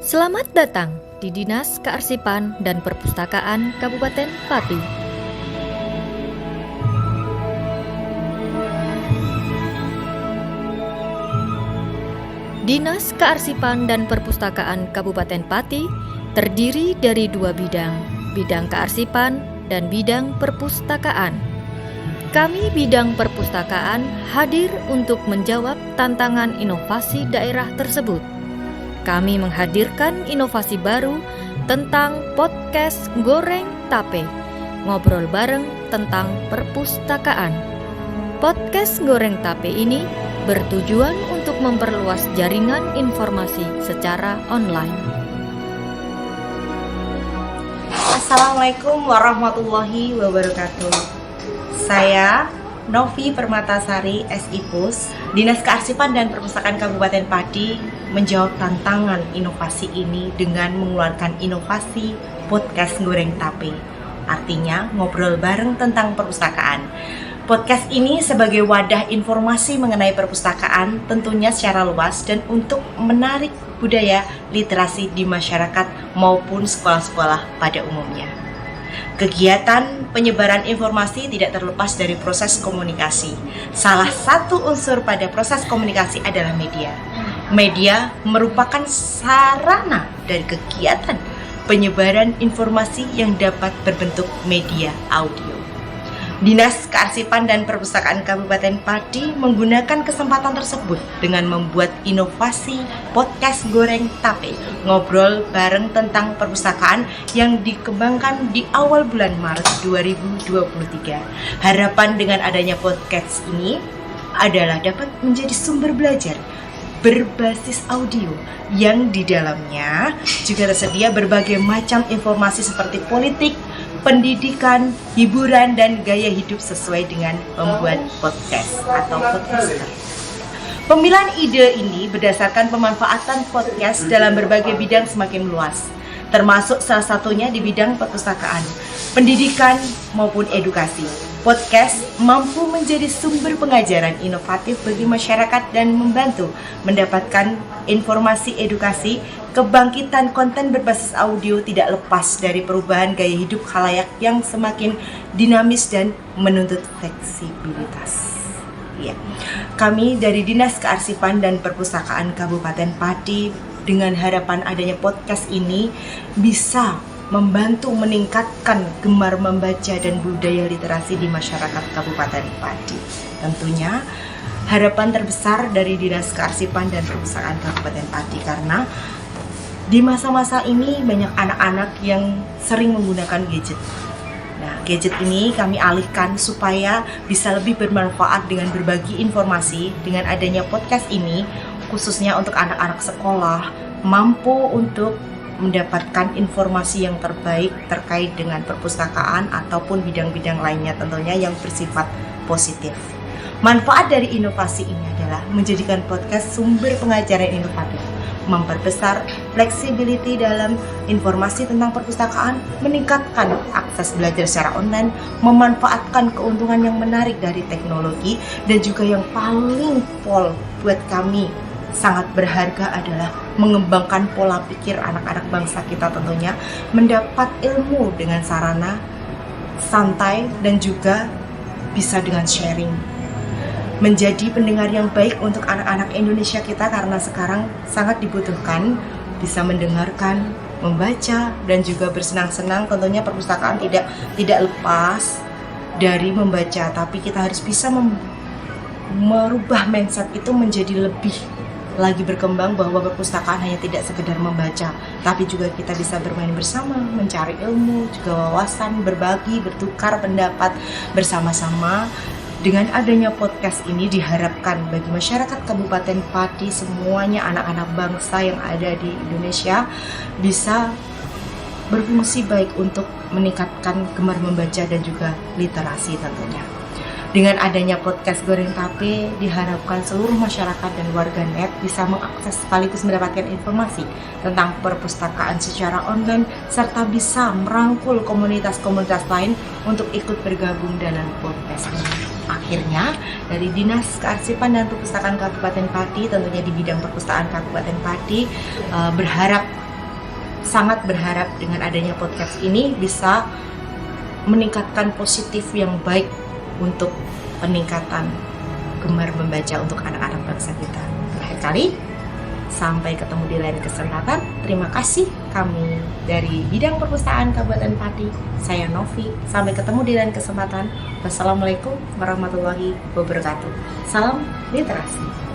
Selamat datang di Dinas Kearsipan dan Perpustakaan Kabupaten Pati. Dinas Kearsipan dan Perpustakaan Kabupaten Pati terdiri dari dua bidang, bidang kearsipan dan bidang perpustakaan. Kami bidang perpustakaan hadir untuk menjawab tantangan inovasi daerah tersebut. Kami menghadirkan inovasi baru tentang podcast Goreng Tape, ngobrol bareng tentang perpustakaan. Podcast Goreng Tape ini bertujuan untuk memperluas jaringan informasi secara online. Assalamualaikum warahmatullahi wabarakatuh. Saya Novi Permatasari, SIPUS, Dinas Kearsipan dan Perpustakaan Kabupaten Pati menjawab tantangan inovasi ini dengan mengeluarkan inovasi podcast Goreng Tape. Artinya ngobrol bareng tentang perpustakaan. Podcast ini sebagai wadah informasi mengenai perpustakaan tentunya secara luas dan untuk menarik budaya literasi di masyarakat maupun sekolah-sekolah pada umumnya. Kegiatan penyebaran informasi tidak terlepas dari proses komunikasi. Salah satu unsur pada proses komunikasi adalah media. Media merupakan sarana dari kegiatan penyebaran informasi yang dapat berbentuk media audio. Dinas Kearsipan dan Perpustakaan Kabupaten Pati menggunakan kesempatan tersebut dengan membuat inovasi podcast Goreng Tape, ngobrol bareng tentang perpustakaan yang dikembangkan di awal bulan Maret 2023. Harapan dengan adanya podcast ini adalah dapat menjadi sumber belajar berbasis audio yang di dalamnya juga tersedia berbagai macam informasi seperti politik, pendidikan, hiburan, dan gaya hidup sesuai dengan membuat podcast atau podcaster. Pemilihan ide ini berdasarkan pemanfaatan podcast dalam berbagai bidang semakin luas, termasuk salah satunya di bidang perpustakaan, pendidikan, maupun edukasi. Podcast mampu menjadi sumber pengajaran inovatif bagi masyarakat dan membantu mendapatkan informasi edukasi. Kebangkitan konten berbasis audio tidak lepas dari perubahan gaya hidup khalayak yang semakin dinamis dan menuntut fleksibilitas. Ya. Kami dari Dinas Kearsipan dan Perpustakaan Kabupaten Pati dengan harapan adanya podcast ini bisa membantu meningkatkan gemar membaca dan budaya literasi di masyarakat Kabupaten Pati. Tentunya harapan terbesar dari Dinas Kearsipan dan Perpustakaan Kabupaten Pati karena di masa-masa ini banyak anak-anak yang sering menggunakan gadget. Nah, gadget ini kami alihkan supaya bisa lebih bermanfaat dengan berbagi informasi. Dengan adanya podcast ini, khususnya untuk anak-anak sekolah, mampu untuk mendapatkan informasi yang terbaik terkait dengan perpustakaan ataupun bidang-bidang lainnya tentunya yang bersifat positif. Manfaat dari inovasi ini adalah menjadikan podcast sumber pengajaran inovatif, memperbesar fleksibilitas dalam informasi tentang perpustakaan, meningkatkan akses belajar secara online, memanfaatkan keuntungan yang menarik dari teknologi, dan juga yang paling buat kami sangat berharga adalah mengembangkan pola pikir anak-anak bangsa kita tentunya, mendapat ilmu dengan sarana santai dan juga bisa dengan sharing. Menjadi pendengar yang baik untuk anak-anak Indonesia kita karena sekarang sangat dibutuhkan bisa mendengarkan, membaca, dan juga bersenang-senang. Tentunya perpustakaan tidak lepas dari membaca, tapi kita harus bisa merubah mindset itu menjadi lebih lagi berkembang bahwa perpustakaan hanya tidak sekedar membaca, tapi juga kita bisa bermain bersama, mencari ilmu, juga wawasan, berbagi, bertukar pendapat bersama-sama. Dengan adanya podcast ini diharapkan bagi masyarakat Kabupaten Pati semuanya anak-anak bangsa yang ada di Indonesia bisa berfungsi baik untuk meningkatkan gemar membaca dan juga literasi tentunya. Dengan adanya podcast Goreng Tape diharapkan seluruh masyarakat dan warganet bisa mengakses sekaligus mendapatkan informasi tentang perpustakaan secara online serta bisa merangkul komunitas-komunitas lain untuk ikut bergabung dalam podcast ini. Akhirnya, dari Dinas Kearsipan dan Perpustakaan Kabupaten Pati, tentunya di bidang perpustakaan Kabupaten Pati, berharap sangat berharap dengan adanya podcast ini bisa meningkatkan positif yang baik untuk peningkatan gemar membaca untuk anak-anak bangsa kita. Terakhir kali, sampai ketemu di lain kesempatan. Terima kasih, kami dari Bidang Perpustakaan Kabupaten Pati. Saya Novi. Sampai ketemu di lain kesempatan. Wassalamualaikum warahmatullahi wabarakatuh. Salam literasi.